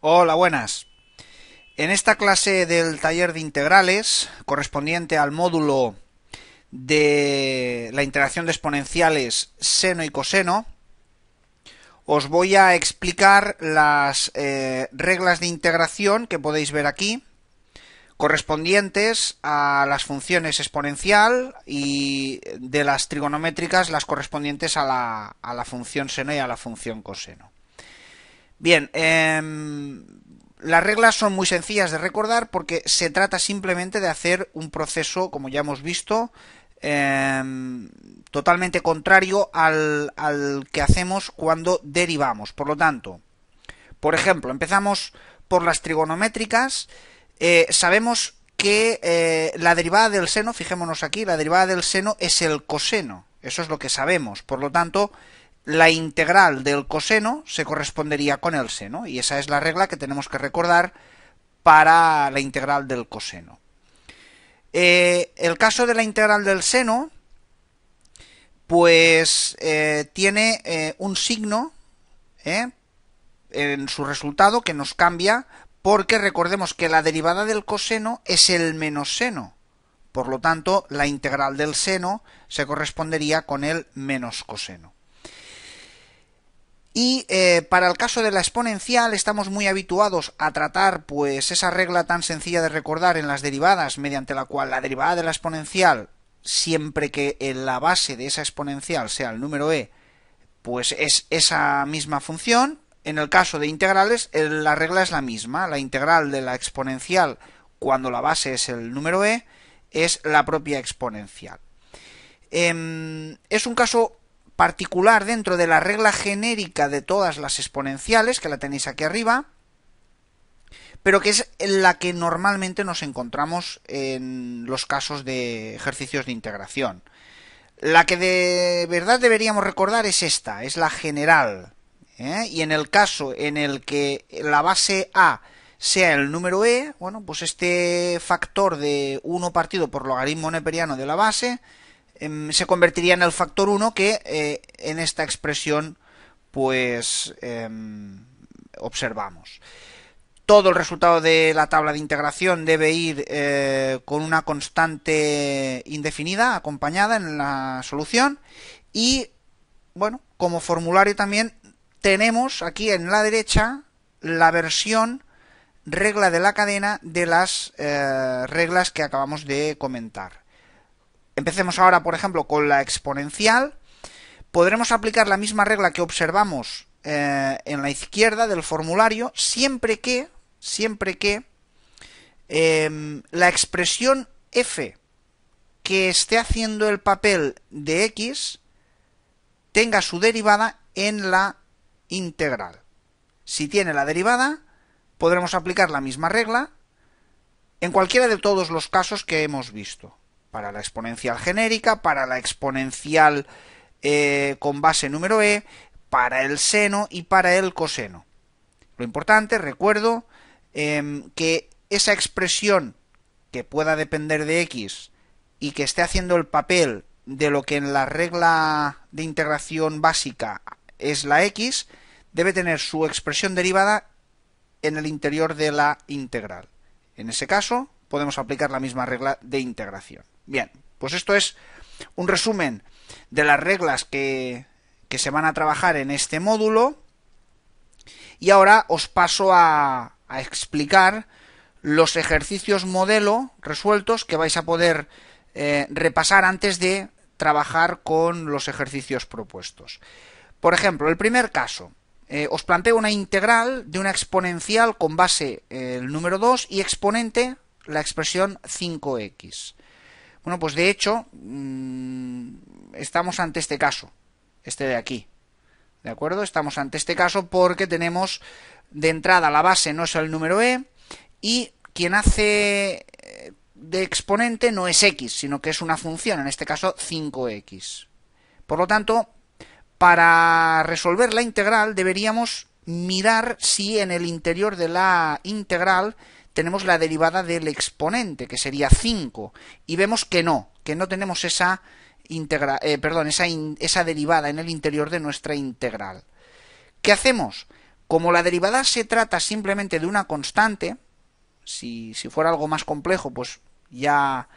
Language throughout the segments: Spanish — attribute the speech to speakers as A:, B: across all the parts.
A: Hola, buenas. En esta clase del taller de integrales, correspondiente al módulo de la integración de exponenciales seno y coseno, os voy a explicar las reglas de integración que podéis ver aquí, correspondientes a las funciones exponencial y de las trigonométricas las correspondientes a la función seno y a la función coseno. Bien, las reglas son muy sencillas de recordar porque se trata simplemente de hacer un proceso, como ya hemos visto, totalmente contrario al que hacemos cuando derivamos. Por lo tanto, por ejemplo, empezamos por las trigonométricas. Sabemos que la derivada del seno, fijémonos aquí, la derivada del seno es el coseno. Eso es lo que sabemos. Por lo tanto, la integral del coseno se correspondería con el seno, y esa es la regla que tenemos que recordar para la integral del coseno. El caso de la integral del seno, pues tiene un signo en su resultado que nos cambia, porque recordemos que la derivada del coseno es el menos seno. Por lo tanto, la integral del seno se correspondería con el menos coseno. Y para el caso de la exponencial estamos muy habituados a tratar pues esa regla tan sencilla de recordar en las derivadas, mediante la cual la derivada de la exponencial, siempre que en la base de esa exponencial sea el número e, pues es esa misma función. En el caso de integrales la regla es la misma, la integral de la exponencial cuando la base es el número e es la propia exponencial. Es un caso particular dentro de la regla genérica de todas las exponenciales, que la tenéis aquí arriba, pero que es la que normalmente nos encontramos en los casos de ejercicios de integración. La que de verdad deberíamos recordar es esta, es la general, y en el caso en el que la base a sea el número e, bueno, pues este factor de 1 partido por logaritmo neperiano de la base se convertiría en el factor 1 que en esta expresión pues observamos. Todo el resultado de la tabla de integración debe ir con una constante indefinida acompañada en la solución, y bueno, como formulario también tenemos aquí en la derecha la versión regla de la cadena de las reglas que acabamos de comentar. Empecemos ahora, por ejemplo, con la exponencial. Podremos aplicar la misma regla que observamos en la izquierda del formulario, siempre que la expresión f que esté haciendo el papel de x tenga su derivada en la integral. Si tiene la derivada, podremos aplicar la misma regla en cualquiera de todos los casos que hemos visto. Para la exponencial genérica, para la exponencial con base número e, para el seno y para el coseno. Lo importante, recuerdo, que esa expresión que pueda depender de x y que esté haciendo el papel de lo que en la regla de integración básica es la x, debe tener su expresión derivada en el interior de la integral. En ese caso, podemos aplicar la misma regla de integración. Bien, pues esto es un resumen de las reglas que se van a trabajar en este módulo, y ahora os paso a explicar los ejercicios modelo resueltos que vais a poder repasar antes de trabajar con los ejercicios propuestos. Por ejemplo, el primer caso, os planteo una integral de una exponencial con base el número 2 y exponente la expresión 5x. Bueno, pues de hecho estamos ante este caso, este de aquí, ¿de acuerdo? Estamos ante este caso porque tenemos de entrada la base no es el número e, y quien hace de exponente no es x, sino que es una función, en este caso 5x. Por lo tanto, para resolver la integral deberíamos mirar si en el interior de la integral tenemos la derivada del exponente, que sería 5, y vemos que no tenemos esa esa derivada en el interior de nuestra integral. ¿Qué hacemos? Como la derivada se trata simplemente de una constante, si fuera algo más complejo, pues ya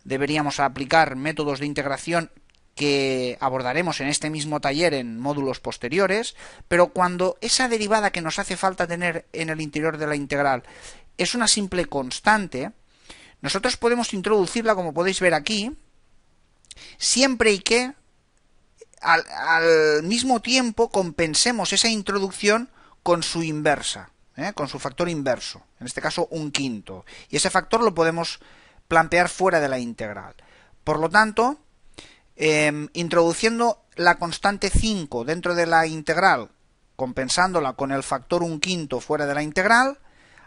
A: deberíamos aplicar métodos de integración que abordaremos en este mismo taller en módulos posteriores, pero cuando esa derivada que nos hace falta tener en el interior de la integral es una simple constante, nosotros podemos introducirla, como podéis ver aquí, siempre y que al mismo tiempo compensemos esa introducción con su inversa, con su factor inverso, en este caso un quinto, y ese factor lo podemos plantear fuera de la integral. Por lo tanto, introduciendo la constante 5 dentro de la integral, compensándola con el factor un quinto fuera de la integral,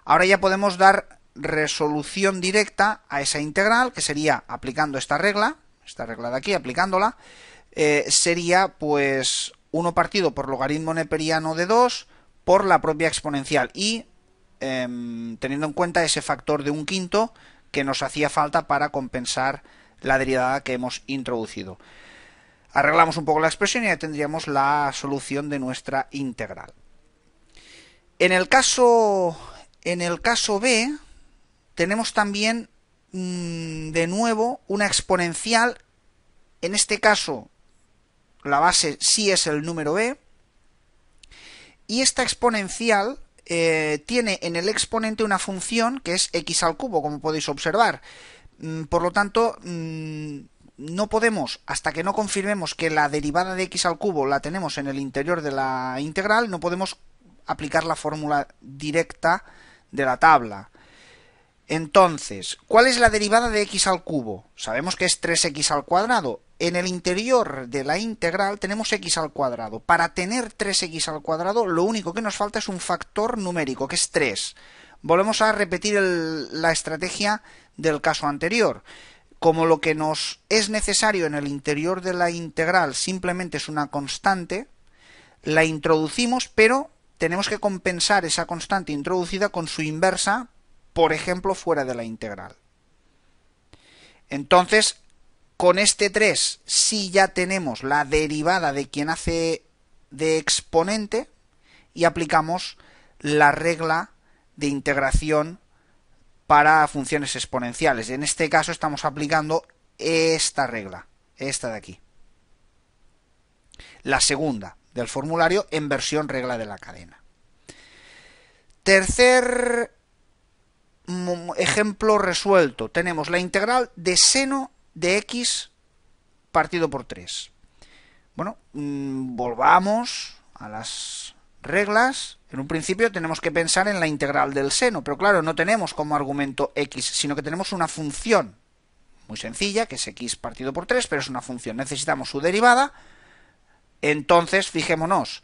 A: ahora ya podemos dar resolución directa a esa integral, que sería aplicando esta regla de aquí, aplicándola, sería pues 1 partido por logaritmo neperiano de 2 por la propia exponencial y teniendo en cuenta ese factor de un quinto que nos hacía falta para compensar la derivada que hemos introducido. Arreglamos un poco la expresión y ya tendríamos la solución de nuestra integral. En el caso B tenemos también de nuevo una exponencial. En este caso la base sí es el número b, y esta exponencial tiene en el exponente una función que es x al cubo, como podéis observar. Por lo tanto, no podemos, hasta que no confirmemos que la derivada de x al cubo la tenemos en el interior de la integral, no podemos aplicar la fórmula directa de la tabla. Entonces, ¿cuál es la derivada de x al cubo? Sabemos que es 3x al cuadrado. En el interior de la integral tenemos x al cuadrado. Para tener 3x al cuadrado, lo único que nos falta es un factor numérico, que es 3. Volvemos a repetir la estrategia del caso anterior. Como lo que nos es necesario en el interior de la integral simplemente es una constante, la introducimos, pero tenemos que compensar esa constante introducida con su inversa, por ejemplo, fuera de la integral. Entonces, con este 3 sí ya tenemos la derivada de quien hace de exponente y aplicamos la regla de integración para funciones exponenciales. En este caso estamos aplicando esta regla, esta de aquí. La segunda del formulario en versión regla de la cadena. Tercer ejemplo resuelto. Tenemos la integral de seno de x partido por 3. Bueno, volvamos a las reglas. En un principio tenemos que pensar en la integral del seno, pero claro, no tenemos como argumento x, sino que tenemos una función muy sencilla, que es x partido por 3, pero es una función. Necesitamos su derivada. Entonces, fijémonos,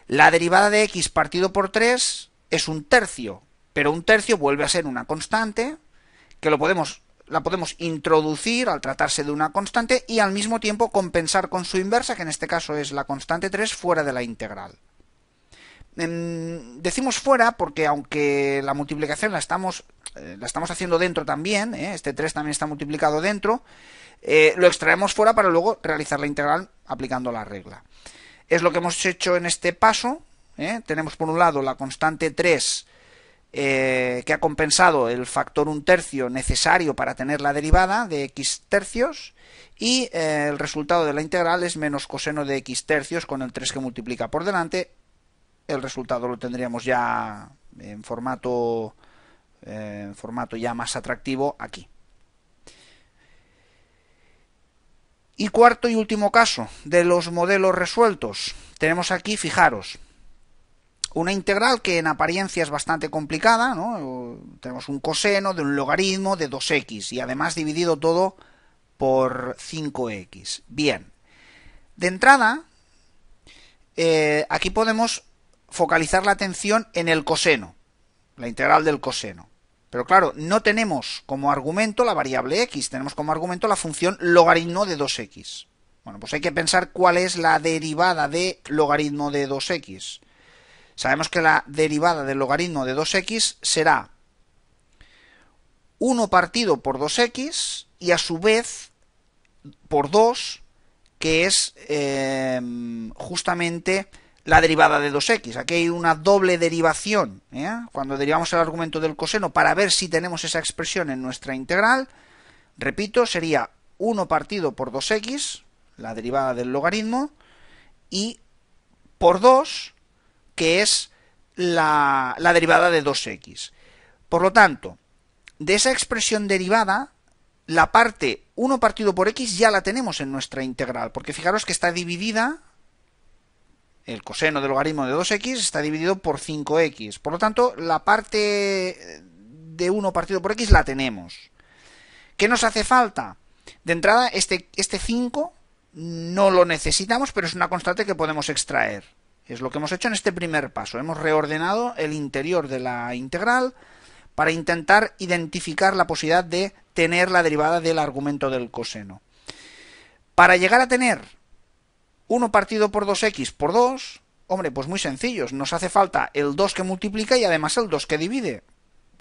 A: la derivada de x partido por 3 es un tercio, pero un tercio vuelve a ser una constante, que la podemos introducir al tratarse de una constante y al mismo tiempo compensar con su inversa, que en este caso es la constante 3, fuera de la integral. Decimos fuera porque aunque la multiplicación la estamos haciendo dentro también, este 3 también está multiplicado dentro, lo extraemos fuera para luego realizar la integral aplicando la regla. Es lo que hemos hecho en este paso. Tenemos por un lado la constante 3 que ha compensado el factor un tercio necesario para tener la derivada de x tercios, y el resultado de la integral es menos coseno de x tercios con el 3 que multiplica por delante. El resultado lo tendríamos ya en formato ya más atractivo aquí. Y cuarto y último caso de los modelos resueltos. Tenemos aquí, fijaros, una integral que en apariencia es bastante complicada, ¿no? Tenemos un coseno de un logaritmo de 2x y además dividido todo por 5x. Bien, de entrada, aquí podemos focalizar la atención en el coseno, la integral del coseno. Pero claro, no tenemos como argumento la variable x, tenemos como argumento la función logaritmo de 2x. Bueno, pues hay que pensar cuál es la derivada de logaritmo de 2x. Sabemos que la derivada del logaritmo de 2x será 1 partido por 2x y a su vez por 2, que es justamente la derivada de 2x. Aquí hay una doble derivación, ¿eh? Cuando derivamos el argumento del coseno para ver si tenemos esa expresión en nuestra integral, repito, sería 1 partido por 2x, la derivada del logaritmo, y por 2, que es la derivada de 2x. Por lo tanto, de esa expresión derivada, la parte 1 partido por x ya la tenemos en nuestra integral, porque fijaros que está dividida, el coseno del logaritmo de 2x está dividido por 5x. Por lo tanto, la parte de 1 partido por x la tenemos. ¿Qué nos hace falta? De entrada, este 5 no lo necesitamos, pero es una constante que podemos extraer. Es lo que hemos hecho en este primer paso. Hemos reordenado el interior de la integral para intentar identificar la posibilidad de tener la derivada del argumento del coseno. Para llegar a tener 1 partido por 2x por 2, hombre, pues muy sencillos. Nos hace falta el 2 que multiplica y además el 2 que divide.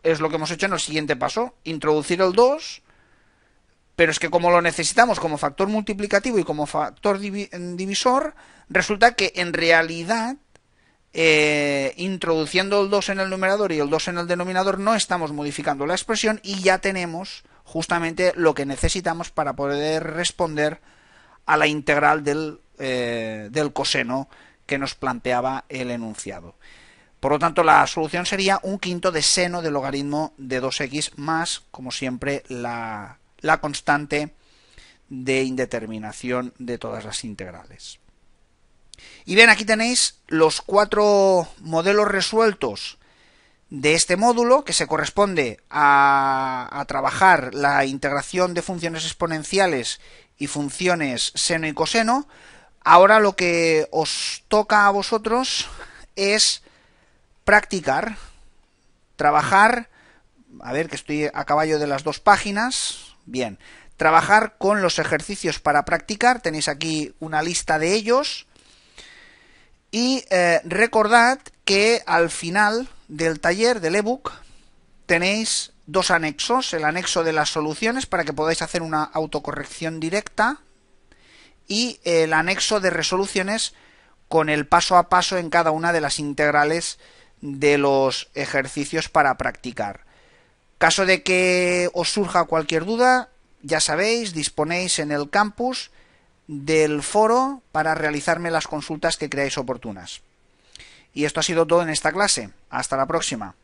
A: Es lo que hemos hecho en el siguiente paso. Introducir el 2, pero es que como lo necesitamos como factor multiplicativo y como factor divisor, resulta que en realidad introduciendo el 2 en el numerador y el 2 en el denominador no estamos modificando la expresión y ya tenemos justamente lo que necesitamos para poder responder a la integral del coseno que nos planteaba el enunciado. Por lo tanto, la solución sería 1/5 de seno del logaritmo de 2x más, como siempre, la constante de indeterminación de todas las integrales. Y bien, aquí tenéis los 4 modelos resueltos de este módulo, que se corresponde a trabajar la integración de funciones exponenciales y funciones seno y coseno. Ahora lo que os toca a vosotros es practicar, trabajar, a ver que estoy a caballo de las 2 páginas, bien, trabajar con los ejercicios para practicar, tenéis aquí una lista de ellos, y recordad que al final del taller, del ebook, tenéis 2 anexos, el anexo de las soluciones para que podáis hacer una autocorrección directa y el anexo de resoluciones con el paso a paso en cada una de las integrales de los ejercicios para practicar. Caso de que os surja cualquier duda, ya sabéis, disponéis en el campus del foro para realizarme las consultas que creáis oportunas. Y esto ha sido todo en esta clase. Hasta la próxima.